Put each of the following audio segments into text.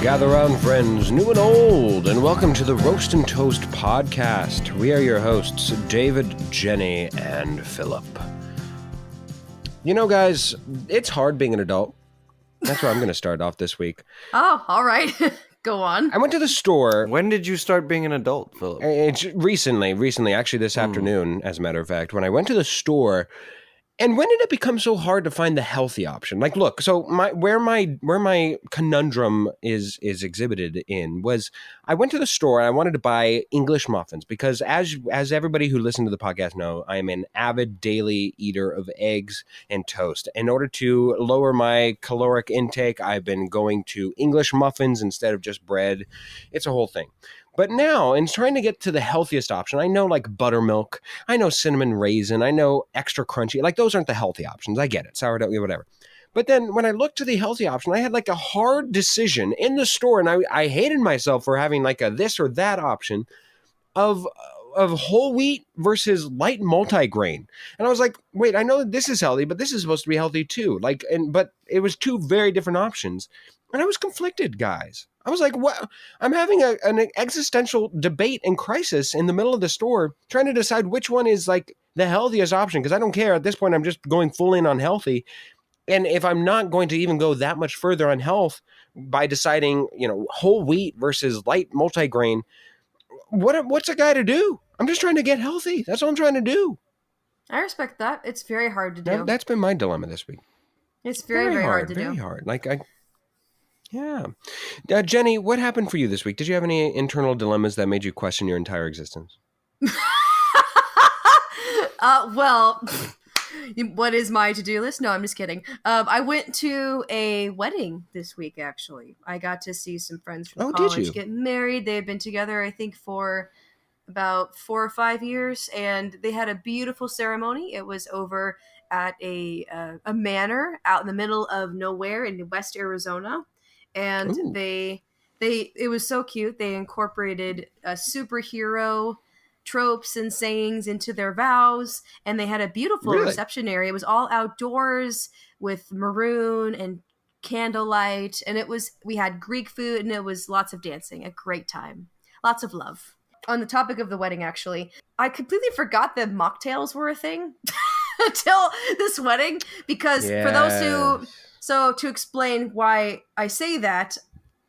Gather round, friends, new and old, and welcome to the Roast and Toast podcast. We are your hosts, David, Jenny, and Philip. You know, guys, it's hard being an adult. That's where I'm going to start off this week. Oh, all right. Go on. I went to the store. When did you start being an adult, Philip? It's recently, actually this afternoon, as a matter of fact, when I went to the store. And when did it become so hard to find the healthy option? Like, look, so where my conundrum is exhibited in was I went to the store and I wanted to buy English muffins because as everybody who listened to the podcast know, I am an avid daily eater of eggs and toast. In order to lower my caloric intake, I've been going to English muffins instead of just bread. It's a whole thing. But now, in trying to get to the healthiest option, I know like buttermilk, I know cinnamon raisin, I know extra crunchy. Like those aren't the healthy options. I get it. Sourdough, whatever. But then when I looked to the healthy option, I had like a hard decision in the store. And I hated myself for having like a this or that option of whole wheat versus light multigrain. And I was like, wait, I know that this is healthy, but this is supposed to be healthy too. But it was two very different options. And I was conflicted, guys. I was like, what? I'm having an existential debate and crisis in the middle of the store trying to decide which one is like the healthiest option. Because I don't care. At this point, I'm just going full in on healthy. And if I'm not going to even go that much further on health by deciding, whole wheat versus light multigrain, what's a guy to do? I'm just trying to get healthy. That's all I'm trying to do. I respect that. It's very hard to do. That's been my dilemma this week. It's very hard to do. Very hard. Yeah. Jenny, what happened for you this week? Did you have any internal dilemmas that made you question your entire existence? Well, what is my to-do list? No, I'm just kidding. I went to a wedding this week, actually. I got to see some friends from college get married. They've been together, I think, for about 4 or 5 years, and they had a beautiful ceremony. It was over at a manor out in the middle of nowhere in West Arizona. And it was so cute. They incorporated superhero tropes and sayings into their vows, and they had a beautiful reception area. It was all outdoors with maroon and candlelight, and we had Greek food, and it was lots of dancing. A great time. Lots of love. On the topic of the wedding, actually, I completely forgot that mocktails were a thing until this wedding, because for those who... So to explain why I say that,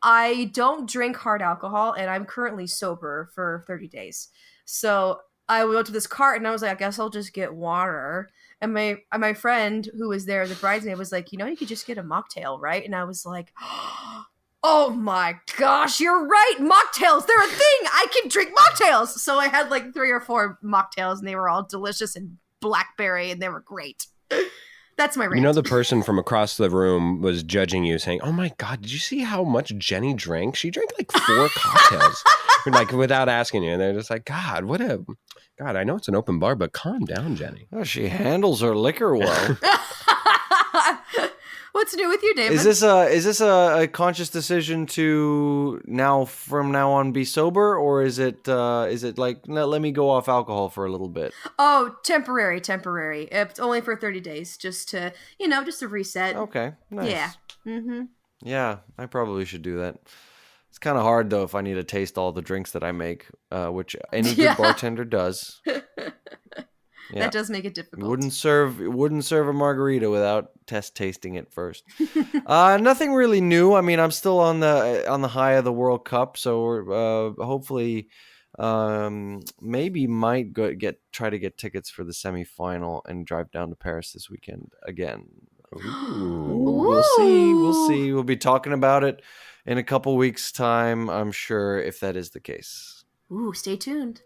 I don't drink hard alcohol, and I'm currently sober for 30 days. So I went to this cart, and I was like, I guess I'll just get water. And my friend who was there, the bridesmaid, was like, you could just get a mocktail, right? And I was like, oh my gosh, you're right. Mocktails, they're a thing. I can drink mocktails. So I had like 3 or 4 mocktails, and they were all delicious and blackberry, and they were great. That's my rant. The person from across the room was judging you, saying, oh my God, did you see how much Jenny drank? She drank like 4 cocktails, like without asking you. And they're just like, God, I know it's an open bar, but calm down, Jenny. Oh, she handles her liquor well. What's new with you, David? Is this a conscious decision to from now on be sober, or is it like let me go off alcohol for a little bit? Oh, temporary. It's only for 30 days, just to just a reset. Okay, nice. Yeah. Mm-hmm. Yeah, I probably should do that. It's kind of hard though if I need to taste all the drinks that I make, which any good bartender does. Yeah. That does make it difficult. Wouldn't serve a margarita without tasting it first. Nothing really new. I mean, I'm still on the high of the World Cup, so hopefully, maybe might try to get tickets for the semifinal and drive down to Paris this weekend again. Ooh. We'll see. We'll be talking about it in a couple weeks' time, I'm sure, if that is the case. Ooh, stay tuned.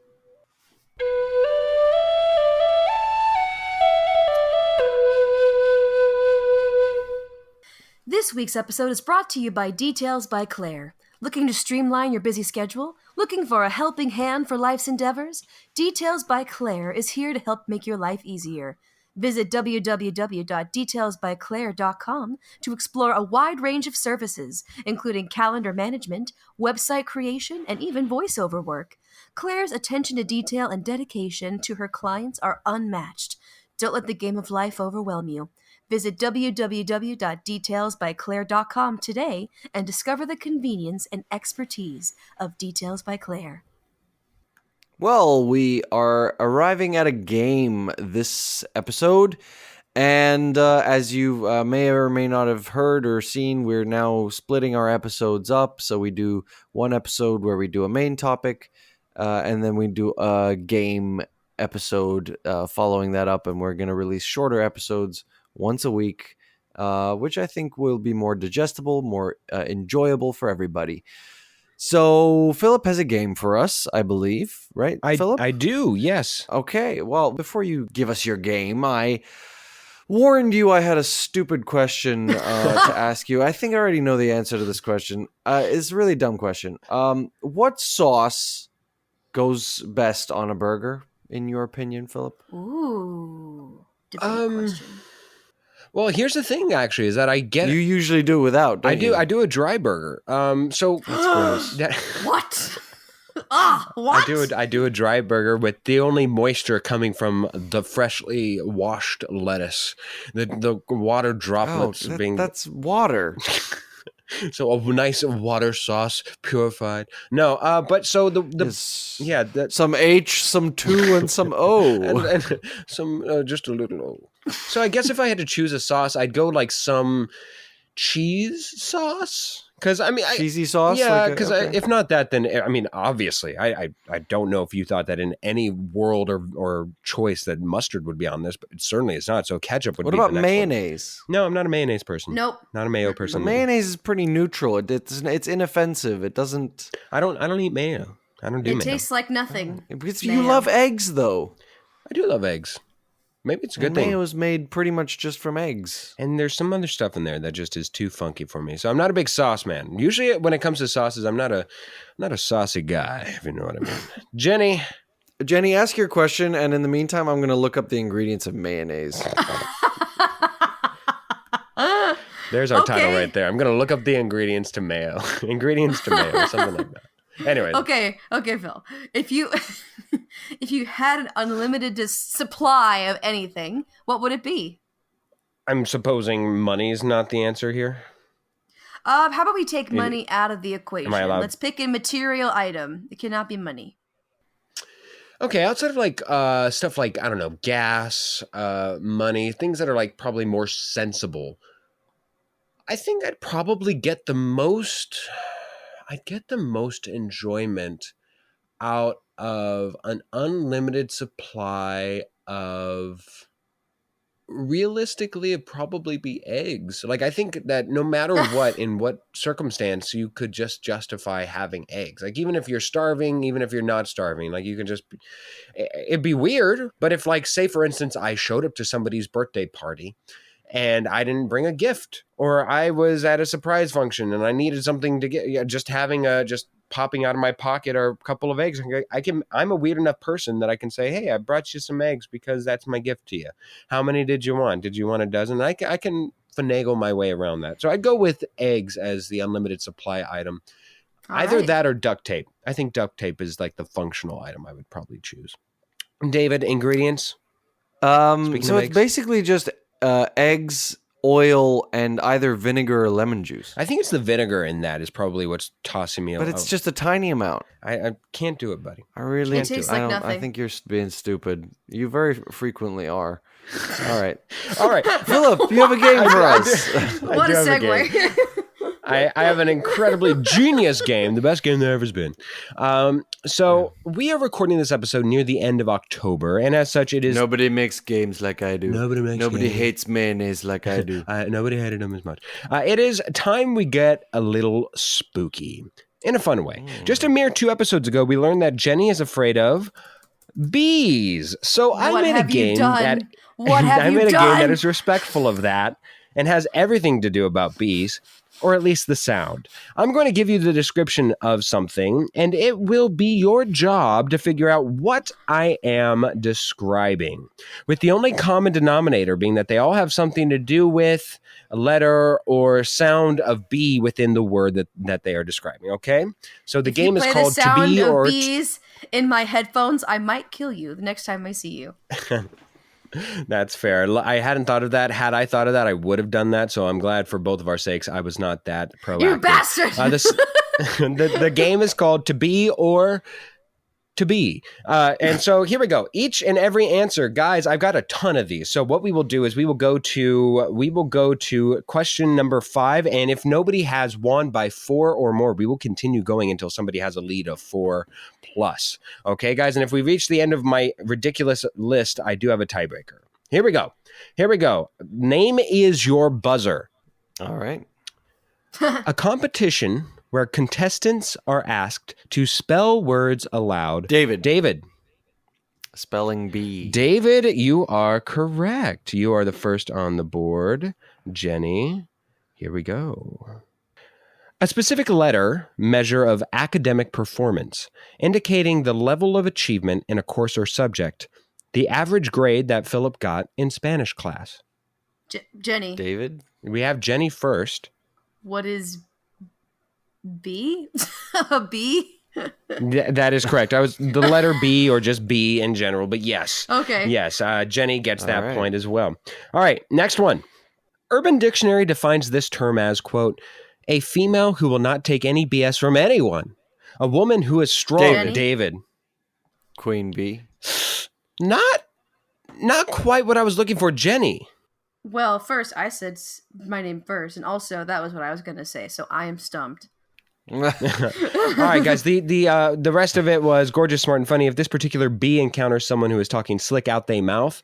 This week's episode is brought to you by Details by Claire. Looking to streamline your busy schedule? Looking for a helping hand for life's endeavors? Details by Claire is here to help make your life easier. Visit www.detailsbyclaire.com to explore a wide range of services, including calendar management, website creation, and even voiceover work. Claire's attention to detail and dedication to her clients are unmatched. Don't let the game of life overwhelm you. Visit www.detailsbyclaire.com today and discover the convenience and expertise of Details by Claire. Well, we are arriving at a game this episode. And as you may or may not have heard or seen, we're now splitting our episodes up. So we do one episode where we do a main topic, and then we do a game episode following that up. And we're going to release shorter episodes once a week, which I think will be more digestible, more enjoyable for everybody. So Philip has a game for us, I believe, right, Philip? I do, yes. Okay, well, before you give us your game, I warned you I had a stupid question to ask you. I think I already know the answer to this question. It's a really dumb question. What sauce goes best on a burger, in your opinion, Philip? Ooh, different question. Well, here's the thing, actually, is that I get you usually do without. Don't you? I do a dry burger. So that's gross. What? What? I do a dry burger with the only moisture coming from the freshly washed lettuce, the water droplets being. That's water. So a nice water sauce, purified. No, but so some H, some 2, and some O, and some just a little O. So I guess if I had to choose a sauce, I'd go like some cheese sauce. Because I mean, cheesy sauce. Yeah, because if not that, then I mean, obviously, I don't know if you thought that in any world or choice that mustard would be on this, but it certainly is not. So ketchup would. What be about the next mayonnaise? One. No, I'm not a mayonnaise person. Nope, not a mayo person. The mayonnaise is pretty neutral. It's inoffensive. It doesn't. I don't eat mayo. I don't do mayo. It tastes like nothing. Because you love eggs, though. I do love eggs. Maybe it's a good thing. Mayo is made pretty much just from eggs. And there's some other stuff in there that just is too funky for me. So I'm not a big sauce man. Usually when it comes to sauces, I'm not a saucy guy, if you know what I mean. Jenny, ask your question, and in the meantime, I'm going to look up the ingredients of mayonnaise. There's our title right there. I'm going to look up the ingredients to mayo. Ingredients to mayo, something like that. Anyway. Okay, Phil. If you had an unlimited supply of anything, what would it be? I'm supposing money's not the answer here. How about we take money out of the equation? Am I allowed? Let's pick a material item. It cannot be money. Okay, outside of like stuff like, I don't know, gas, money, things that are like probably more sensible. I think I'd probably get the most enjoyment out of an unlimited supply of, realistically, it'd probably be eggs. Like, I think that no matter what, in what circumstance, you could just justify having eggs. Like, even if you're starving, even if you're not starving, like, you can just, it'd be weird. But if, like, say, for instance, I showed up to somebody's birthday party and I didn't bring a gift, or I was at a surprise function and I needed something to get, just popping out of my pocket are a couple of eggs. I'm a weird enough person that I can say, hey, I brought you some eggs because that's my gift to you. How many did you want? Did you want a dozen? I can finagle my way around that. So I'd go with eggs as the unlimited supply item. Either that or duct tape. I think duct tape is like the functional item I would probably choose. David, ingredients? So it's basically just eggs, oil, and either vinegar or lemon juice. I think it's the vinegar in that is probably what's tossing me. But it's just a tiny amount. I can't do it, buddy. I really can't do it. Nothing. I think you're being stupid. You very frequently are. All right. Philip, you have a game for us. What a segue. I have an incredibly genius game, the best game there ever's been. So we are recording this episode near the end of October, and as such, it is. Nobody makes games like I do. Nobody hates mayonnaise like I do. Nobody hated them as much. It is time we get a little spooky in a fun way. Just a mere 2 episodes ago, we learned that Jenny is afraid of bees. So I made a game that is respectful of that and has everything to do about bees. Or at least the sound. I'm going to give you the description of something, and it will be your job to figure out what I am describing, with the only common denominator being that they all have something to do with a letter or sound of bee within the word that they are describing, okay? So the game is called To Be or... bees in my headphones, I might kill you the next time I see you. That's fair. I hadn't thought of that. Had I thought of that, I would have done that. So I'm glad for both of our sakes I was not that proactive. You bastard! The game is called To Be or To Be. And so here we go. Each and every answer, guys, I've got a ton of these. So what we will do is we will go to question number 5. And if nobody has won by 4 or more, we will continue going until somebody has a lead of 4+. Okay, guys. And if we reach the end of my ridiculous list, I do have a tiebreaker. Here we go. Name is your buzzer. All right. A competition where contestants are asked to spell words aloud. David. Spelling bee. David, you are correct. You are the first on the board. Jenny, here we go. A specific measure of academic performance, indicating the level of achievement in a course or subject. The average grade that Philip got in Spanish class. Jenny. David. We have Jenny first. What is B? A B? That is correct. I was the letter B or just B in general, but yes. Okay. Yes, Jenny gets that point as well. All right, next one. Urban Dictionary defines this term as, quote, a female who will not take any BS from anyone. A woman who is strong. David. Queen bee. Not quite what I was looking for, Jenny. Well, first I said my name first, and also that was what I was going to say, so I am stumped. All right, guys. The rest of it was gorgeous, smart, and funny. If this particular bee encounters someone who is talking slick out they mouth,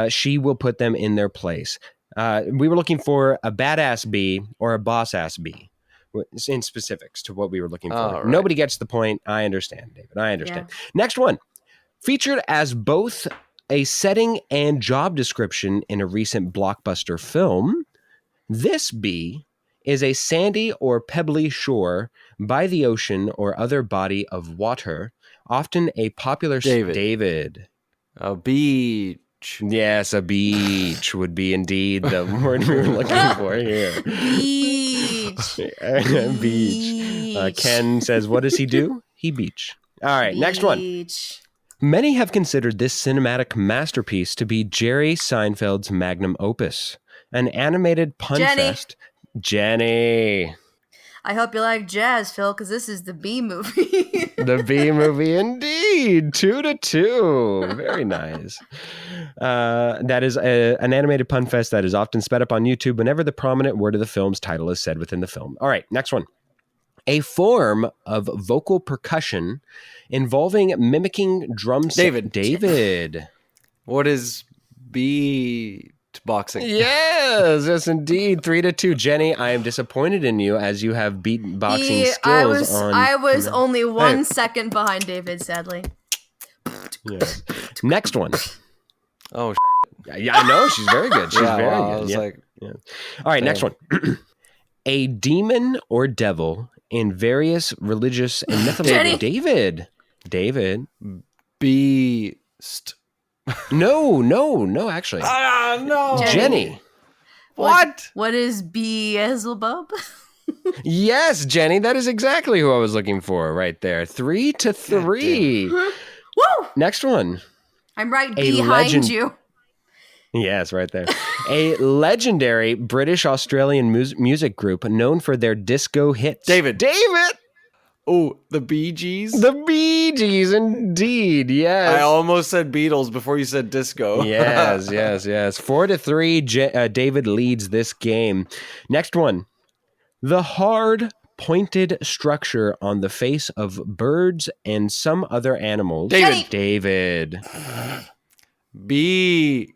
she will put them in their place. We were looking for a badass bee or a boss ass bee in specifics to what we were looking for. Right. Nobody gets the point. I understand, David. I understand. Yeah. Next one. Featured as both a setting and job description in a recent blockbuster film, this bee is a sandy or pebbly shore by the ocean or other body of water, often a popular... David. A beach. Yes, a beach would be indeed the word we were looking for here. Beach. Beach. Ken says, what does he do? He beach. All right, next one. Many have considered this cinematic masterpiece to be Jerry Seinfeld's magnum opus, an animated pun fest. Jenny. I hope you like jazz, Phil, because this is the Bee Movie. The Bee Movie, indeed. 2-2. Very nice. That is an animated pun fest that is often sped up on YouTube whenever the prominent word of the film's title is said within the film. All right, next one. A form of vocal percussion involving mimicking drum set. David. What is beat boxing? Yes, indeed. 3-2. Jenny, I am disappointed in you as you have beatboxing skills. I was only 1 second behind David, sadly. Yes. Next one. Oh, yeah, I know. She's very good. She's very good. I was like, All right, next one. A demon or devil in various religious and mythological... David. Beast. No, actually. No. Jenny. What is Beelzebub? Yes, Jenny, that is exactly who I was looking for right there. 3-3. Woo! Next one. I'm right behind you. Yes, right there. A legendary British-Australian music group known for their disco hits. David. Oh, the Bee Gees? The Bee Gees, indeed, yes. I almost said Beatles before you said disco. Yes. 4-3, David leads this game. Next one. The hard, pointed structure on the face of birds and some other animals. David. Beak.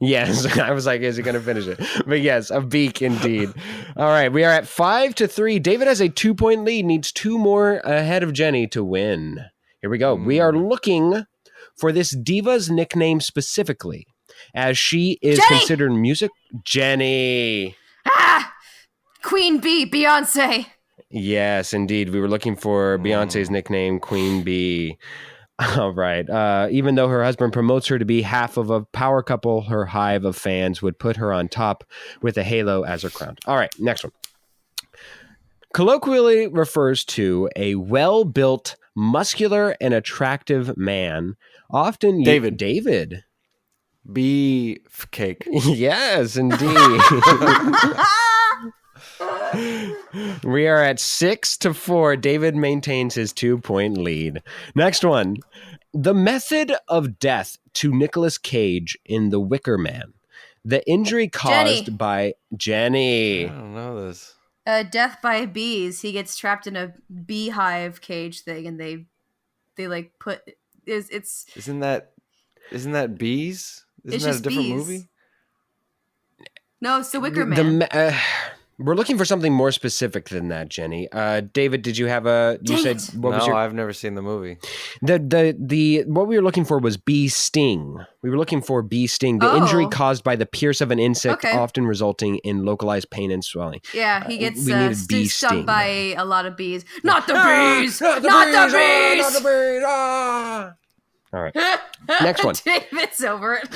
Yes, I was like, is he going to finish it? But yes, a beak indeed. All right, we are at 5-3. David has a 2-point lead, needs 2 more ahead of Jenny to win. Here we go. We are looking for this diva's nickname specifically, as she is considered music... Jenny! Queen Bee, Beyonce. Yes, indeed. We were looking for Beyonce's nickname, Queen Bee. All right. Even though her husband promotes her to be half of a power couple, her hive of fans would put her on top with a halo as her crown. All right. Next one. Colloquially refers to a well-built, muscular, and attractive man. Often... David. Beef cake. Yes, indeed. We are at 6-4. David maintains his 2-point lead. Next one. The method of death to Nicolas Cage in The Wicker Man. The injury caused by Jennie. I don't know this. Death by bees. He gets trapped in a beehive cage thing, and they like put it's. Isn't that bees? Isn't It's that a just different bees. movie? No, it's The Wicker Man. We're looking for something more specific than that, Jennie. David, did you have a? You said what was your? I've never seen the movie. The what we were looking for was bee sting. We were looking for bee sting, the injury caused by the pierce of an insect, often resulting in localized pain and swelling. Yeah, he gets bee stung sting by a lot of bees. Not the bees! Not the bees! Not the bees! Ah! All right, next one. David's over it.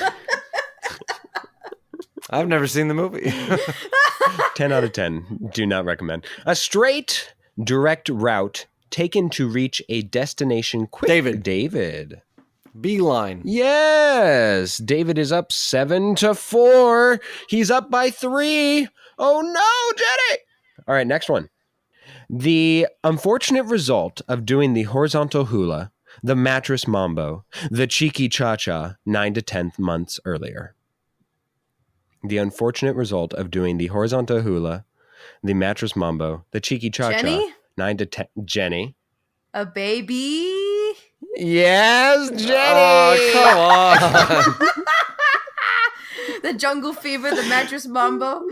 I've never seen the movie. 10 out of 10. Do not recommend. A straight, direct route taken to reach a destination quick. David. Beeline. Yes. David is up 7-4. He's up by 3. Oh no, Jennie. All right, next one. The unfortunate result of doing the horizontal hula, the mattress mambo, the cheeky cha-cha 9 to 10 months earlier. The unfortunate result of doing the horizontal hula, the mattress mambo, the cheeky cha-cha. Jennie? 9 to 10. Jennie. A baby? Yes, Jennie! Oh, come on. The jungle fever, the mattress mambo,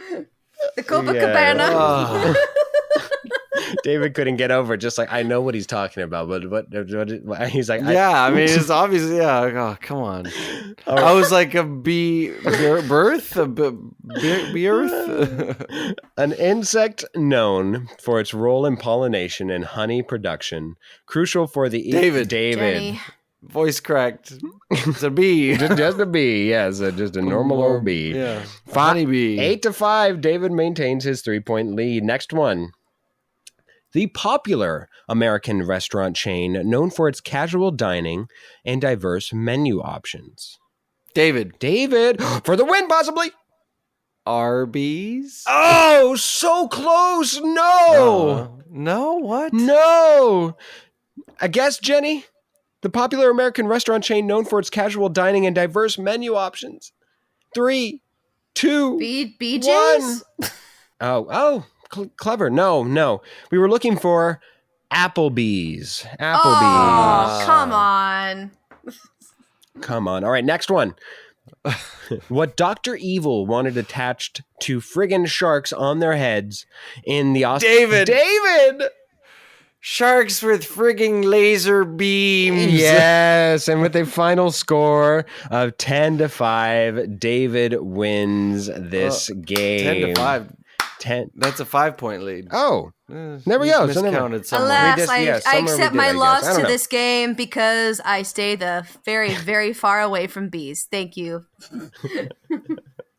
the Copacabana. Oh. David couldn't get over it. Just like, I know what he's talking about, but what he's like, I mean, it's obviously, oh, come on. I was like a bee birth? A bee earth? An insect known for its role in pollination and honey production, crucial for the... David. Jennie. Voice cracked. It's a bee. just a bee, yes, just a normal old bee. Yeah, honey bee. 8-5, David maintains his 3-point lead. Next one. The popular American restaurant chain known for its casual dining and diverse menu options. David, for the win, possibly. Arby's? Oh, so close. No. No, what? No. I guess, Jennie, the popular American restaurant chain known for its casual dining and diverse menu options. 3, 2, BJ's? 1. Oh. Clever. No. We were looking for Applebee's. Oh, come on. Come on. All right, next one. What Dr. Evil wanted attached to friggin' sharks on their heads in the David! Sharks with frigging laser beams. Yes, and with a final score of 10-5, David wins this game. 10-5. 10. That's a 5-point lead. Oh, there we go. Miscounted somewhere. Alas, I accept my loss to this game because I stay the very, very far away from bees. Thank you.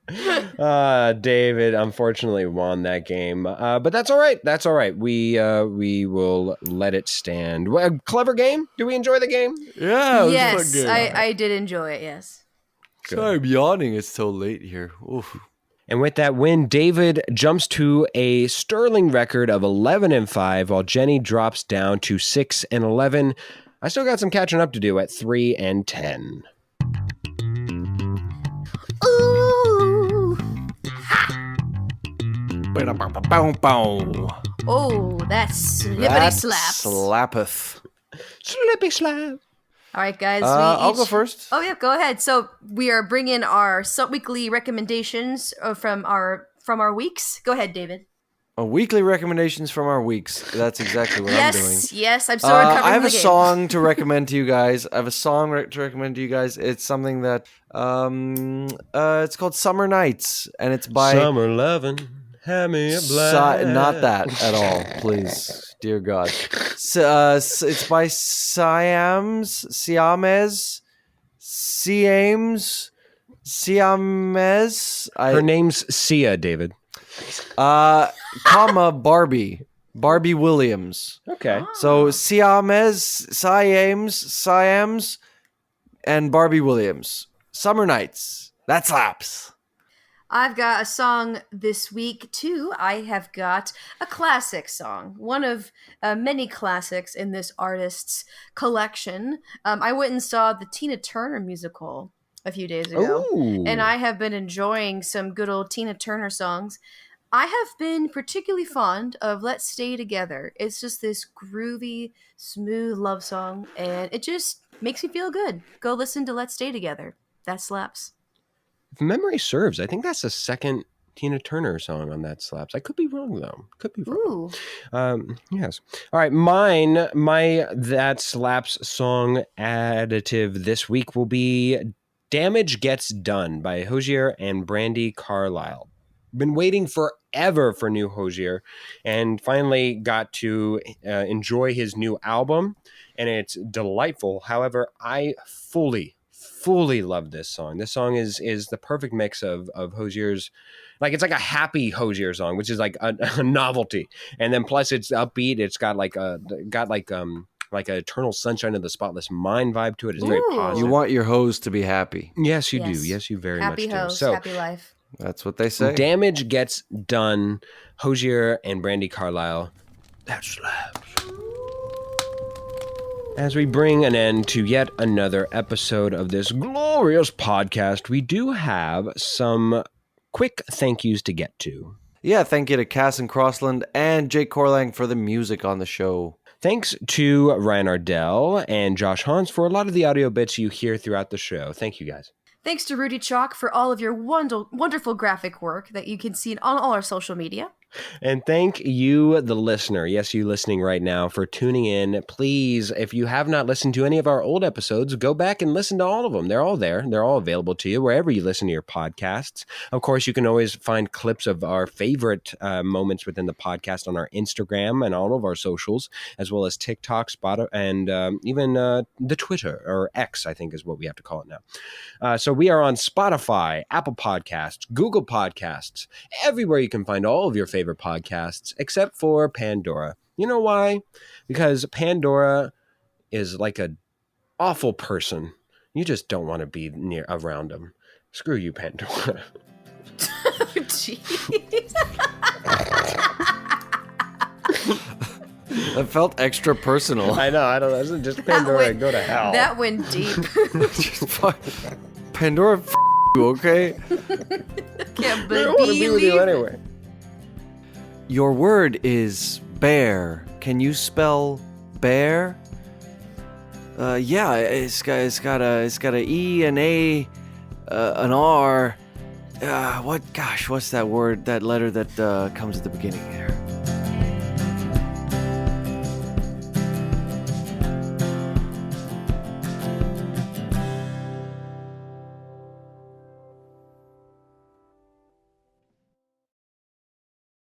David unfortunately won that game, but that's all right. That's all right. We will let it stand. Clever game. Do we enjoy the game? Yeah. Yes, I did enjoy it. Yes. Good. Sorry, I'm yawning. It's so late here. Oof. And with that win, David jumps to a sterling record of 11-5, while Jennie drops down to 6-11. I still got some catching up to do at 3-10. Ooh! Oh, that's slippity slaps. Slappeth. Slippy slap. All right, guys. I'll go first. Oh yeah, go ahead. So we are bringing our weekly recommendations from our weeks. Go ahead, David. Weekly recommendations from our weeks. That's exactly what I'm doing. Yes, I'm still recovering. I have the a game. song to recommend to you guys. to recommend to you guys. It's something that it's called Summer Nights, and it's by Summer Lovin'. Have me a blast. Not that at all, please, dear God. It's by Siamese. Her name's Sia, David. Barbie Williams. Okay. So Siams, and Barbie Williams. Summer Nights. That slaps. I've got a song this week, too. I have got a classic song, one of many classics in this artist's collection. I went and saw the Tina Turner musical a few days ago, and I have been enjoying some good old Tina Turner songs. I have been particularly fond of Let's Stay Together. It's just this groovy, smooth love song, and it just makes me feel good. Go listen to Let's Stay Together. That slaps. If memory serves, I think that's the second Tina Turner song on that slaps. I could be wrong, though. Could be wrong. Yes. All right. My That Slaps song additive this week will be Damage Gets Done by Hozier and Brandi Carlile. Been waiting forever for new Hozier and finally got to enjoy his new album, and it's delightful. However, I fully love this song. This song is the perfect mix of Hozier's, like, it's like a happy Hozier song, which is like a novelty, and then plus it's upbeat. It's got like a Eternal Sunshine of the Spotless Mind vibe to it. It's very positive. You want your hose to be happy. Yes, you do. Yes, you very happy much do. Hose, So happy life. That's what they say. Damage Gets Done, Hozier and Brandi Carlile. That slaps. As we bring an end to yet another episode of this glorious podcast, we do have some quick thank yous to get to. Yeah, thank you to Cass and Crossland and Jake Corlang for the music on the show. Thanks to Ryan Ardell and Josh Hans for a lot of the audio bits you hear throughout the show. Thank you, guys. Thanks to Rudy Chalk for all of your wonderful graphic work that you can see on all our social media. And thank you, the listener. Yes, you listening right now, for tuning in. Please, if you have not listened to any of our old episodes, go back and listen to all of them. They're all there. They're all available to you wherever you listen to your podcasts. Of course, you can always find clips of our favorite moments within the podcast on our Instagram and all of our socials, as well as TikTok, Spotify, and even the Twitter, or X, I think is what we have to call it now. So we are on Spotify, Apple Podcasts, Google Podcasts, everywhere you can find all of your favorite podcasts, except for Pandora. You know why? Because Pandora is like an awful person. You just don't want to be around them. Screw you, Pandora. Jeez. That felt extra personal. I know. I don't know. It's just Pandora. Go to hell. That went deep. Pandora, you, okay? Can't I don't want to be with you anyway. Your word is bear. Can you spell bear? Yeah, it's got a E, an A, an R. What's that word? That letter that comes at the beginning there?